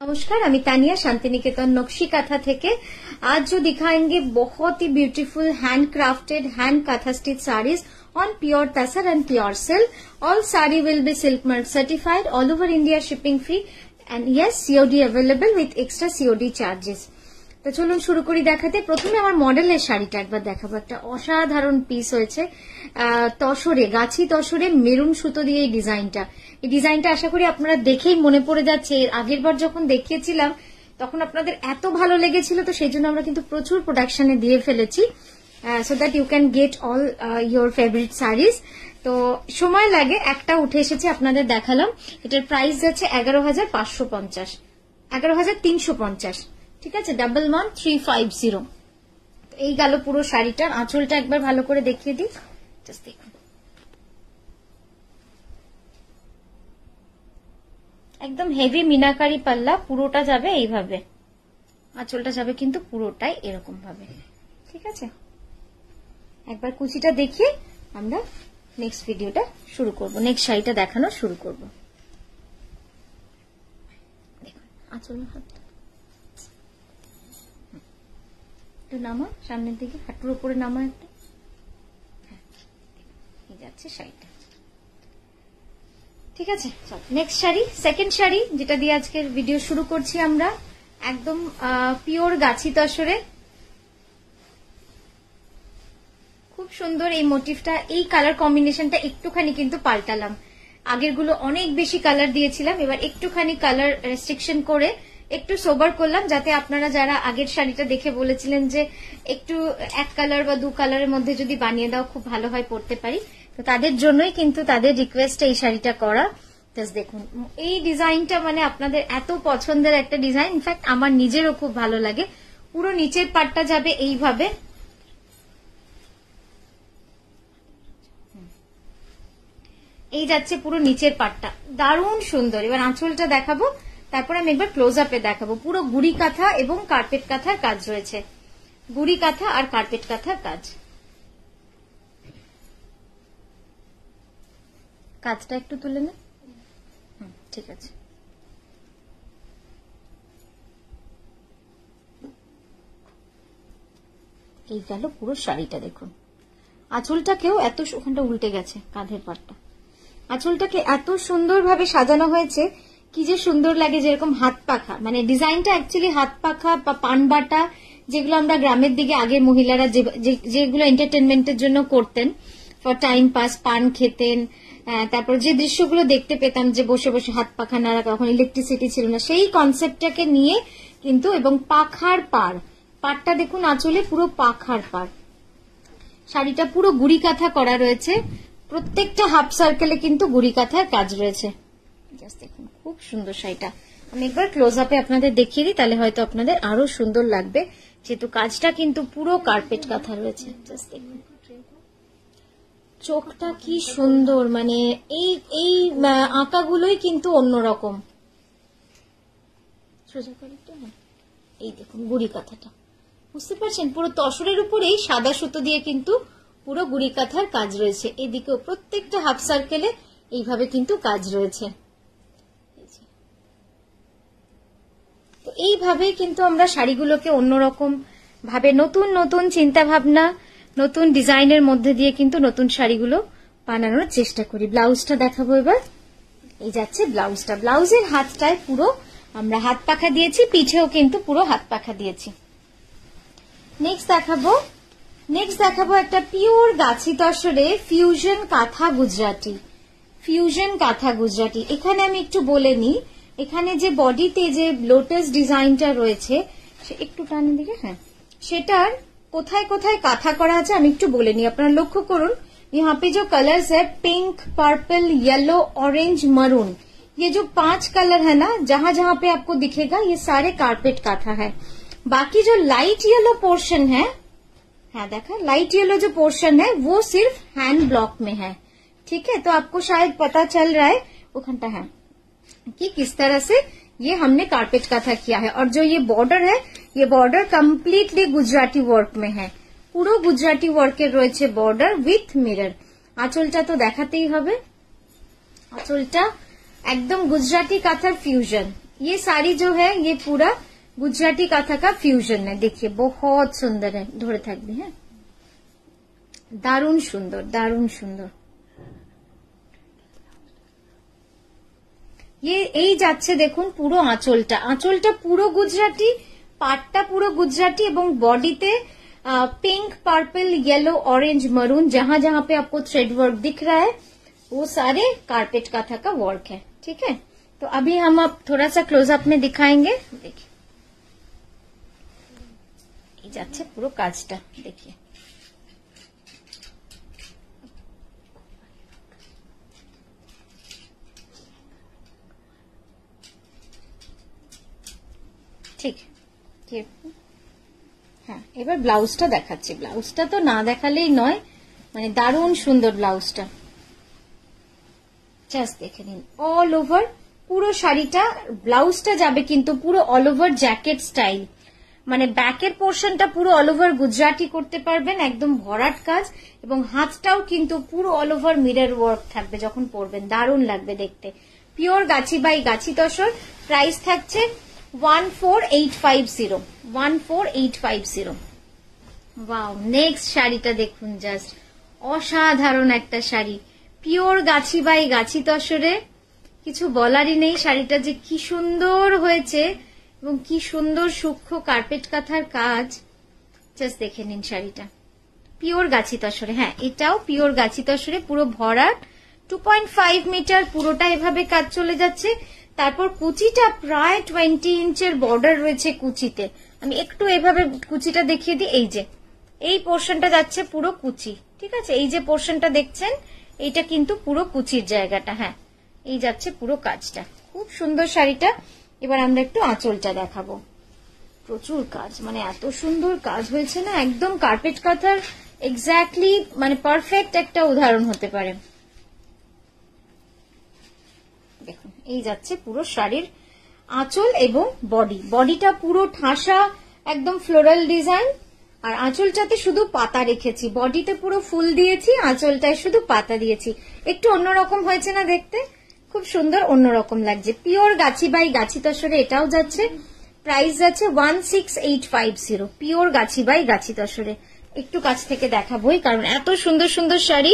नमस्कार, अमी तानिया शांतिनिकेतन नक्शी काथा थेके आज जो दिखाएंगे बहुत ही beautiful hand crafted hand kantha stitch saris on pure tassar and pure silk. All saree will be silk mark certified, all over India shipping free, and yes, COD available with extra COD charges. তো চলুন শুরু করি দেখাতে। প্রথমে আমার মডেলের শাড়িটা একবার দেখাবো। একটা অসাধারণ পিস হয়েছে, তসরে গাছি তসরে মেরুন সুতো দিয়ে এই ডিজাইনটা আশা করি আপনারা দেখেই মনে পড়ে যাচ্ছে। এর আগের বার যখন দেখিয়েছিলাম তখন আপনাদের এত ভালো লেগেছিল, তো সেই জন্য আমরা কিন্তু প্রচুর প্রোডাকশনে দিয়ে ফেলেছি, so that you can get all your favorite sarees. তো সময় লাগে, একটা উঠে এসেছে আপনাদের দেখালাম। এটার প্রাইস যাচ্ছে 11,550, 11,350, ঠিক আছে, 11,350। এই গেল পুরো শাড়িটার। আঁচলটা একবার ভালো করে দেখিয়ে দিই, জাস্ট দেখুন, একদম হেভি মিনাকারি পাল্লা, পুরোটা যাবে এইভাবে, আঁচলটা যাবে কিন্তু পুরোটাই এরকম ভাবে, ঠিক আছে। একবার কুচিটা দেখিয়ে আমরা নেক্সট ভিডিওটা শুরু করব, নেক্সট শাড়িটা দেখানো শুরু করব। দেখুন আঁচল একটু নামা, সামনের দিকে হাঁটুর উপরে নামা একটা, এই যাচ্ছে শাড়িটা, ঠিক আছে। নেক্সট শাড়ি, সেকেন্ড শাড়ি যেটা দিয়ে আজকের ভিডিও শুরু করছি আমরা, একদম পিওর গাছি তসরে, খুব সুন্দর এই মোটিভটা। এই কালার কম্বিনেশনটা একটুখানি কিন্তু পাল্টালাম, আগের গুলো অনেক বেশি কালার দিয়েছিলাম, এবার একটুখানি কালার রেস্ট্রিকশন করে একটু সোবার করলাম, যাতে আপনারা যারা আগের শাড়িটা দেখে বলেছিলেন যে একটু এক কালার বা দু কালারের মধ্যে যদি বানিয়ে দাও খুব ভালো হয় পরতে পারি, তো তাদের জন্যই কিন্তু তাদের রিকোয়েস্টে এই শাড়িটা করা। জাস্ট দেখুন এই ডিজাইনটা, মানে আপনাদের এত পছন্দের একটা ডিজাইন, ইনফ্যাক্ট আমার নিজেরও খুব ভালো লাগে। পুরো নিচের পাটটা যাবে এইভাবে, এই যাচ্ছে পুরো নিচের পাটটা, দারুণ সুন্দর। এবার আঁচলটা দেখাবো, তারপর আমি একবার ক্লোজ আপে দেখাবো। পুরো গুড়ি কাঁথা এবং কার্পেট কাঁথার কাজ রয়েছে, গুড়ি কাঁথা আর কার্পেট কাঁথার কাজ। কাজটা একটু তুলে নে, ঠিক আছে। এই গেল পুরো শাড়িটা, দেখুন আঁচলটাকেও এত, ওখানটা উল্টে গেছে কাঁধের পাটটা, আঁচলটাকে এত সুন্দরভাবে সাজানো হয়েছে, কি যে সুন্দর লাগে, যেরকম হাত পাখা, মানে ডিজাইনটা অ্যাকচুয়ালি হাত পাখা বা পান বাটা, যেগুলো আমরা গ্রামের দিকে আগের মহিলারা যেগুলো এন্টারটেনমেন্টের জন্য করতেন, ফর টাইম পাস, পান খেতেন, তারপর যে দৃশ্যগুলো দেখতে পেতাম যে বসে বসে হাত পাখা নাড়া, তখন ইলেকট্রিসিটি ছিল না, সেই কনসেপ্টটাকে নিয়ে কিন্তু, এবং পাখার পাড়টা দেখুন আঁচলে পুরো পাখার পাড়, শাড়িটা পুরো গুড়ি কাঁথা করা রয়েছে, প্রত্যেকটা হাফ সার্কেলে কিন্তু গুড়ি কাঁথার কাজ রয়েছে। জাস্ট দেখুন খুব সুন্দর শাড়িটা। আমি একবার ক্লোজ আপে আপনাদের দেখিয়ে দিই, তাহলে হয়তো আপনাদের আরো সুন্দর লাগবে, যেহেতু কাজটা কিন্তু পুরো কার্পেট কাঁথা রয়েছে। জাস্ট দেখুন চোখটা কি সুন্দর, মানে এই আঁকাগুলোই কিন্তু অন্যরকম। এই দেখুন গুড়ি কাঁথাটা, বুঝতে পারছেন, পুরো তসরের উপরেই সাদা সুতো দিয়ে কিন্তু পুরো গুড়ি কাঁথার কাজ রয়েছে। এদিকেও প্রত্যেকটা হাফ সার্কেলে এইভাবে কিন্তু কাজ রয়েছে। তো এইভাবেই কিন্তু আমরা শাড়িগুলোকে অন্যরকম ভাবে, নতুন নতুন চিন্তা ভাবনা, নতুন ডিজাইনের মধ্যে দিয়ে কিন্তু নতুন শাড়িগুলো বানানোর চেষ্টা করি। ব্লাউজটা দেখাবো এবার, এই যাচ্ছে ব্লাউজটা। ব্লাউজের হাতটায় পুরো আমরা হাত পাখা দিয়েছি, পিঠেও কিন্তু পুরো হাত পাখা দিয়েছি। নেক্সট দেখাবো একটা পিওর গাছি তসরে ফিউশন কাঁথা গুজরাটি। এখানে আমি একটু বলে নিই, এখানে যে বডিতে যে লোটাস ডিজাইনটা রয়েছে, সে একটু টানের দিকে, হ্যাঁ, সেটার কোথায় কোথায় কাঁথা করা আছে আমি একটু বলে নিই। আপনারা লক্ষ্য করুন, यहाँ पे जो कलर्स है pink, purple, yellow, orange, maroon, ये जो 5 कलर है ना, जहां जहां पे आपको दिखेगा ये सारे कारपेट काथा है। बाकी जो लाइट येलो पोर्शन है, हाँ देखा, लाइट येलो जो पोर्शन है वो सिर्फ हैंड ब्लॉक में है, ठीक है। तो आपको शायद पता चल रहा है वो घंटा है कि किस तरह से ये हमने कारपेट काथा किया है। और जो ये बॉर्डर है, ये बॉर्डर कम्प्लीटली गुजराती वर्क में है, পুরো গুজরাটি ওয়ার্কের রয়েছে বর্ডার উইথ মিরর। আঁচলটা তো দেখাতেই হবে, আঁচলটা একদম গুজরাটি কাঁথার ফিউশন, ये साड़ी जो है ये पूरा गुजराती काथा का फ्यूजन है। देखिए बहुत सुंदर है, धरे থাকবে। হ্যাঁ, দারুণ সুন্দর, দারুণ সুন্দর। এই যাচ্ছে দেখুন পুরো আঁচলটা, আঁচলটা পুরো গুজরাটি, পাটটা পুরো गुजराती এবং বডিতে pink, purple, yellow, orange, maroon, जहां जहां पे आपको थ्रेड वर्क दिख रहा है वो सारे कारपेट काथा का वर्क है। ठीक है, तो अभी हम अब थोड़ा सा क्लोजअप में दिखाएंगे। देखिए ये যাচ্ছে পুরো কাজটা, देखिए ঠিক। হ্যাঁ, এবার ব্লাউজটা দেখাচ্ছি। ব্লাউজটা তো না দেখালেই নয়, মানে দারুণ সুন্দর ব্লাউজটা, জাস্ট দেখে নিন। অল ওভার পুরো শাড়িটা ব্লাউজটা যাবে কিন্তু পুরো অল ওভার জ্যাকেট স্টাইল, মানে ব্যাকের পোর্শনটা পুরো অল ওভার গুজরাটি করতে পারবেন, একদম ভরাট কাজ, এবং হাতটাও কিন্তু পুরো অল ওভার মিরর ওয়ার্ক থাকবে যখন পরবেন, দারুণ লাগবে দেখতে। Pure Gachhi by Gachhi tussar, price থাকছে 14850, 14850। ওয়াও, নেক্সট শাড়িটা দেখুন, জাস্ট অসাধারণ একটা শাড়ি, পিওর গাছি বাই গাছি তসরে, কিছু বলারই নেই। শাড়িটা যে কি সুন্দর হয়েছে এবং কি সুন্দর সূক্ষ্ম কার্পেট কাঁথার কাজ, জাস্ট দেখে নিন শাড়িটা। পিওর গাছি তসরে, হ্যাঁ এটাও পিওর গাছি তসরে, পুরো ভরাট, 2.5 মিটার পুরোটা এভাবে কাজ চলে যাচ্ছে। তারপর কুচিটা প্রায় 20 ইঞ্চের বর্ডার রয়েছে কুচিতে। আমি একটু এভাবে কুচিটা দেখিয়ে দিই। এই যে এই পোর্শনটা যাচ্ছে পুরো কুচি, ঠিক আছে, এই যে পোর্শনটা দেখছেন এইটা কিন্তু পুরো কুচির জায়গাটা। হ্যাঁ, এই যাচ্ছে পুরো কাজটা, খুব সুন্দর শাড়িটা। এবার আমরা একটু আঁচলটা দেখাবো। প্রচুর কাজ, মানে এত সুন্দর কাজ হয়েছে না, একদম কার্পেট কাঁথার এক্স্যাক্টলি মানে পারফেক্ট একটা উদাহরণ হতে পারে। দেখুন এই যাচ্ছে পুরো শাড়ির আঁচল এবং বডি, বডিটা পুরো ঠাসা একদম ফ্লোরাল ডিজাইন, আর আঁচলটাতে শুধু পাতা রেখেছি, বডিতে পুরো ফুল দিয়েছি, আঁচলটায় শুধু পাতা দিয়েছি। একটু অন্যরকম হয়েছে না দেখতে, খুব সুন্দর অন্যরকম লাগছে। পিওর গাছি বাই গাছি তসরে এটাও যাচ্ছে, প্রাইস যাচ্ছে 16850, পিওর গাছি বাই গাছি তসরে। একটু কাছ থেকে দেখাবোই, কারণ এত সুন্দর সুন্দর শাড়ি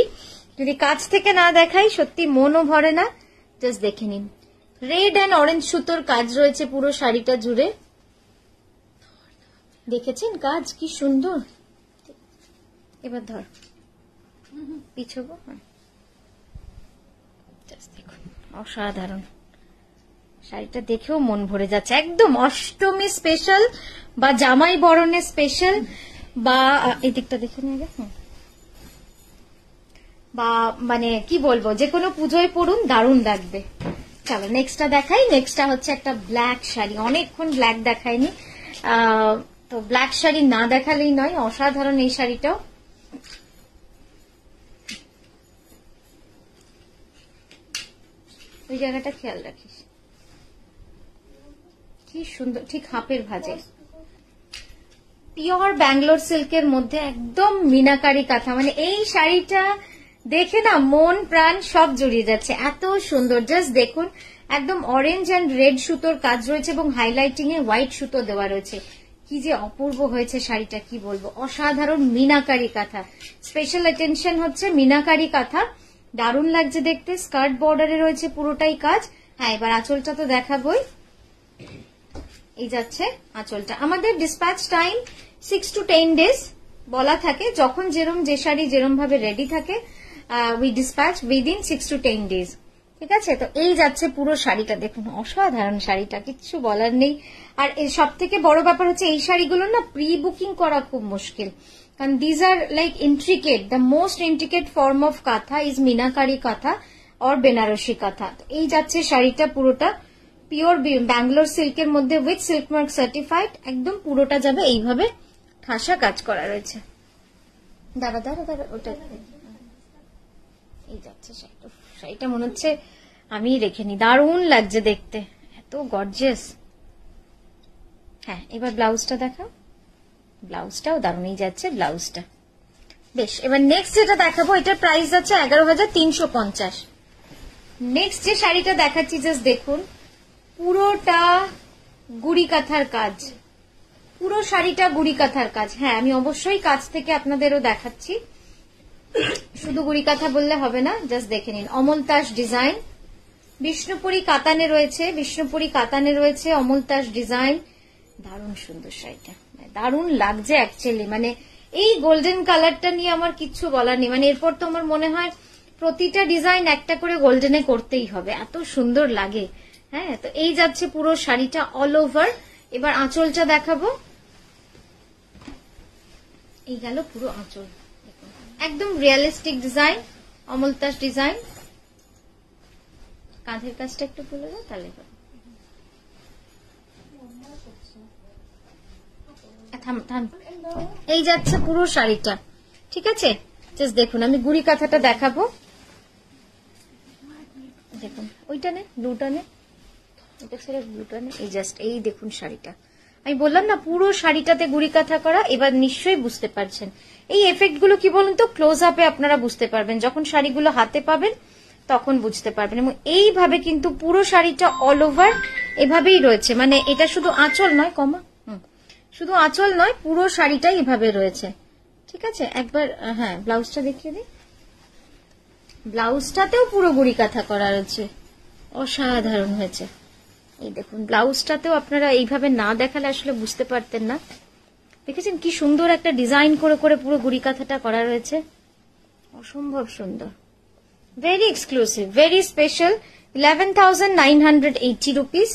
যদি কাছ থেকে না দেখাই সত্যি মনও ভরে না। জাস্ট দেখে নিন, রেড অ্যান্ড অরেঞ্জ সুতোর কাজ রয়েছে পুরো শাড়িটা জুড়ে, দেখেছেন কাজ কি সুন্দর। এবার ধর পিছবো, দেখুন অসাধারণ শাড়িটা, দেখেও মন ভরে যাচ্ছে, একদম অষ্টমী স্পেশাল বা জামাই বরণের স্পেশাল, বা এই দিকটা দেখে নিয়ে বা মানে কি বলবো, যে কোনো পুজোয় পরুন দারুণ লাগবে। চলো নেক্সটটা দেখাই। নেক্সটটা হচ্ছে একটা ব্ল্যাক শাড়ি, অনেকক্ষণ ব্ল্যাক দেখায়নি, তো ব্ল্যাক শাড়ি না দেখালেই নয়, অসাধারণ এই শাড়িটাও। ওই জায়গাটা খেয়াল রাখিস, কি সুন্দর, ঠিক হাফের ভাজে, পিওর ব্যাঙ্গালোর সিল্কের মধ্যে একদম মিনাকারি কাঁথা, মানে এই শাড়িটা দেখে না মন প্রাণ সব জড়িয়ে যাচ্ছে, এত সুন্দর। জাস্ট দেখুন, একদম অরেঞ্জ অ্যান্ড রেড সুতোর কাজ রয়েছে এবং হাইলাইটিং এ হোয়াইট সুতো দেওয়া রয়েছে, কি যে অপূর্ব হয়েছে শাড়িটা, কি বলবো, অসাধারণ মিনাকারি কাঁথা। স্পেশাল অ্যাটেনশন হচ্ছে মিনাকারি কাঁথা, দারুণ লাগছে দেখতে। স্কার্ট বর্ডারে রয়েছে পুরোটাই কাজ। হ্যাঁ, এবার আঁচলটা তো দেখাবোই। এই যাচ্ছে আঁচলটা। আমাদের ডিসপ্যাচ টাইম 6 to 10 days বলা থাকে, যখন যেরম যে শাড়ি যেরম ভাবে রেডি থাকে, we dispatch within 6 to 10 days, ঠিক আছে। তো এই যাচ্ছে পুরো শাড়িটা, দেখুন অসাধারণ শাড়িটা, কিচ্ছু বলার নেই। আর সব থেকে বড় ব্যাপার হচ্ছে এই শাড়িগুলো না প্রি বুকিং করা খুব মুশকিল, কারণ these are like intricate, the most intricate form of কাঁথা ইজ মিনাকারি কাঁথা অর বেনারসি কাঁথা। এই যাচ্ছে শাড়িটা পুরোটা পিওর ব্যাঙ্গালোর সিল্কের মধ্যে উইথ সিল্ক মার্ক সার্টিফাইড, একদম পুরোটা যাবে এইভাবে ঠাসা কাজ করা রয়েছে। দাঁড়া দাঁড়া দাঁড়া, ওটা এই যাচ্ছে শাড়িটা, শাড়িটা মনে হচ্ছে আমি রেখে নি, দারুণ লাগছে দেখতে, এত গর্জিয়াস। হ্যাঁ, এবার ব্লাউজটা দেখাও, ব্লাউজটাও দারুণ, এই যাচ্ছে ব্লাউজটা। বেশ, এবার নেক্সট যেটা দেখাবো এটার প্রাইস আছে 11,350। নেক্সট যে শাড়িটা দেখাচ্ছি জাস্ট দেখুন, পুরোটা গুড়ি কাঁথার কাজ, পুরো শাড়িটা গুড়ি কাঁথার কাজ। হ্যাঁ, আমি অবশ্যই কাজ থেকে আপনাদেরও দেখাচ্ছি, শুধু গুড়ি কাঁথা বললে হবে না, জাস্ট দেখে নিন। অমলতাস ডিজাইন, বিষ্ণুপুরি কাতানে রয়েছে, বিষ্ণুপুরি কাতানে রয়েছে অমলতাস ডিজাইন। দারুণ সুন্দর শাড়িটা, দারুণ লাগছে অ্যাকচুয়ালি। মানে এই গোল্ডেন কালারটা নিয়ে আমার কিচ্ছু বলার নেই। মানে এরপর তো আমার মনে হয় প্রতিটা ডিজাইন একটা করে গোল্ডেনে করতেই হবে, এত সুন্দর লাগে। হ্যাঁ, তো এই যাচ্ছে পুরো শাড়িটা অল ওভার। এবার আঁচলটা দেখাবো। এই গেল পুরো আঁচল, একদম রিয়েলিস্টিক ডিজাইন, অমলতাস ডিজাইন। কাঁধের কাজটা একটু বলে দাও তাহলে। এই যাচ্ছে পুরো শাড়িটা, ঠিক আছে? জাস্ট দেখুন, আমি গুড়ি কাঁথাটা দেখাবো। দেখুন, ওইটা নে, ব্লুটা নে, এটা ছেড়ে ব্লুটা নে। এই জাস্ট এই দেখুন শাড়িটা, আমি বললাম না পুরো শাড়িটাতে গুড়ি কাঁথা করা। এবার নিশ্চয়ই বুঝতে পারছেন এই এফেক্ট গুলো কি বলুন তো, ক্লোজ আপে আপনারা বুঝতে পারবেন, যখন শাড়িগুলো হাতে পাবেন তখন বুঝতে পারবেন। এবং এইভাবে কিন্তু পুরো শাড়িটা অল ওভার এভাবেই রয়েছে। মানে এটা শুধু আঁচল নয়, কমা শুধু আঁচল নয়, পুরো শাড়িটাই এভাবে রয়েছে, ঠিক আছে? একবার হ্যাঁ ব্লাউজটা দেখিয়ে দিই। ব্লাউজটাতেও পুরো গুড়ি কাঁথা করা রয়েছে, অসাধারণ হয়েছে। এই দেখুন, ব্লাউজটাতেও আপনারা এইভাবে না দেখালে আসলে বুঝতে পারতেন না। দেখেছেন কি সুন্দর একটা ডিজাইন করে করে পুরো গুড়ি কাঁথাটা করা রয়েছে, অসম্ভব সুন্দর। Very exclusive, very special. 11,980 rupees,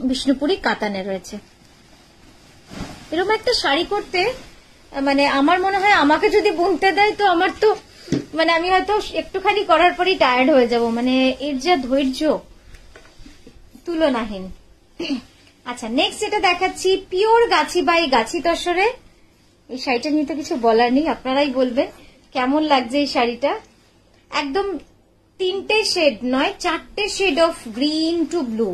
Bishnupuri কাতানে রয়েছে। এরকম একটা শাড়ি করতে মানে আমার মনে হয় আমাকে যদি বুনতে দেয় তো আমার তো মানে আমি হয়তো একটুখানি করার পরই টায়ার্ড হয়ে যাব। মানে এর যা ধৈর্য তুলনাহীন। আচ্ছা, নেক্সট যেটা দেখাচ্ছি পিওর গাছি বাই গাছি তসরে। এই শাড়িটা নিয়ে তো কিছু বলার নেই, আপনারাই বলবেন কেমন লাগছে এই শাড়িটা। একদম 3টে শেড নয়, 4টে shade of green to blue,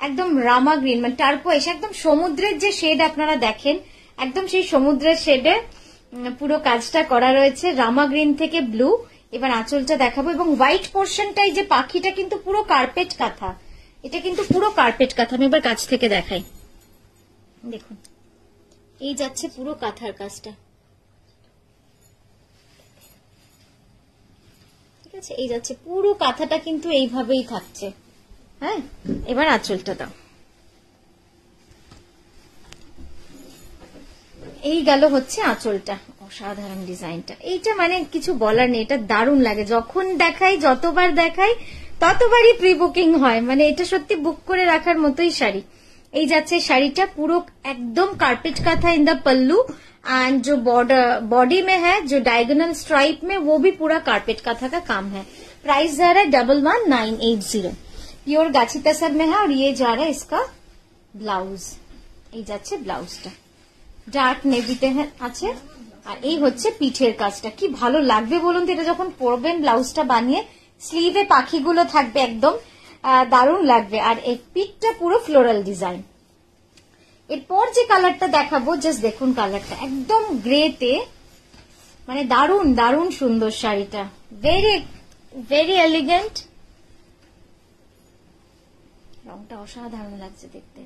একদম রামা গ্রিন মানে টার্কোয়েস, একদম সমুদ্রের যে শেড আপনারা দেখেন একদম সেই সমুদ্রের শেডে পুরো কাজটা করা রয়েছে, রামা গ্রিন থেকে ব্লু। এবার আঁচলটা দেখাবো। এবং হোয়াইট পোর্শনটাই যে পাখিটা কিন্তু পুরো কার্পেট কাঁথা, এটা কিন্তু পুরো কার্পেট কাঁথা। আমি এবার কাছ থেকে দেখাই, দেখুন এই যাচ্ছে পুরো কাঁথার কাজটা, ঠিক আছে? এই যাচ্ছে পুরো কাঁথাটা কিন্তু এইভাবেই থাকছে। হ্যাঁ, এবার আঁচলটা দাও। এই গেল হচ্ছে আঁচলটা, অসাধারণ ডিজাইনটা। এইটা মানে কিছু বলার নেই, এটা দারুণ লাগে। যখন দেখাই, যতবার দেখাই ততবারই প্রি বুকিং হয়। মানে এটা সত্যি বুক করে রাখার মতোই শাড়ি। এই যাচ্ছে শাড়িটা পুরো एकदम कारपेट का था इन द पल्लू एंड जो बॉडी में है जो डायगोनल स्ट्राइप में वो भी पूरा कारपेट का था का काम है। प्राइस जा रहा है 11,980 प्योर गाछी तसर में है। और ये जा रहा है इसका ब्लाउज, এই যাচ্ছে ব্লাউজটা ডার্ক নেভিতে আছে। আর এই হচ্ছে পিঠের কাজটা, কি ভালো লাগবে বলুন তো এটা যখন পরবেন ব্লাউজটা বানিয়ে। স্লিভে পাখিগুলো থাকবে, একদম দারুণ লাগবে। আর এই পিঠটা পুরো ফ্লোরাল ডিজাইন। এরপর যে কালারটা দেখাবো জাস্ট দেখুন, কালারটা একদম গ্রেতে, মানে দারুণ দারুণ সুন্দর শাড়িটা, ভেরি ভেরি এলিগেন্ট। রংটা অসাধারণ লাগছে দেখতে,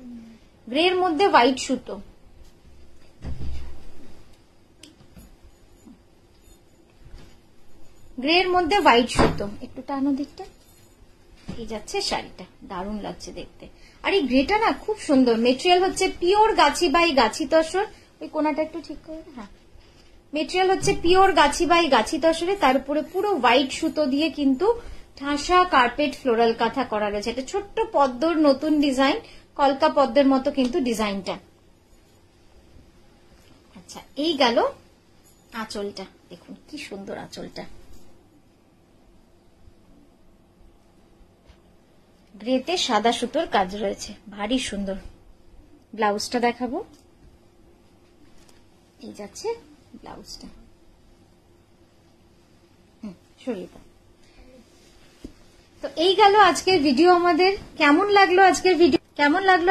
গ্রের মধ্যে হোয়াইট সুতো। গ্রের মধ্যে হোয়াইট সুতো, একটু টানো দিকটা। এই যাচ্ছে শাড়িটা, দারুণ লাগছে দেখতে। আর এই গ্রেটা না খুব সুন্দর। মেটেরিয়াল হচ্ছে পিওর গাছি বাই গাছি তসর। ওই কোনাটা একটু ঠিক করে, হ্যাঁ। মেটেরিয়াল হচ্ছে পিওর গাছি বাই গাছি তসরে, তার উপরে পুরো হোয়াইট সুতো দিয়ে কিন্তু ঠাসা কার্পেট ফ্লোরাল কাঁথা করা রয়েছে। এটা ছোট্ট পদ্মর নতুন ডিজাইন, কলকা পদ্মের মতো কিন্তু ডিজাইনটা। আচ্ছা, এই গেল আঁচলটা, দেখুন কি সুন্দর আঁচলটা। গ্রেতে সাদা সুতোর কাজ রয়েছে, ভারী সুন্দর। ব্লাউজটা দেখাবো, এই যাচ্ছে ব্লাউজটা। সরিয়ে দাও। তো এই গেল আজকের ভিডিও আমাদের। কেমন লাগলো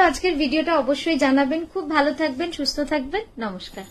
আজকের ভিডিওটা অবশ্যই জানাবেন। খুব ভালো থাকবেন, সুস্থ থাকবেন। নমস্কার।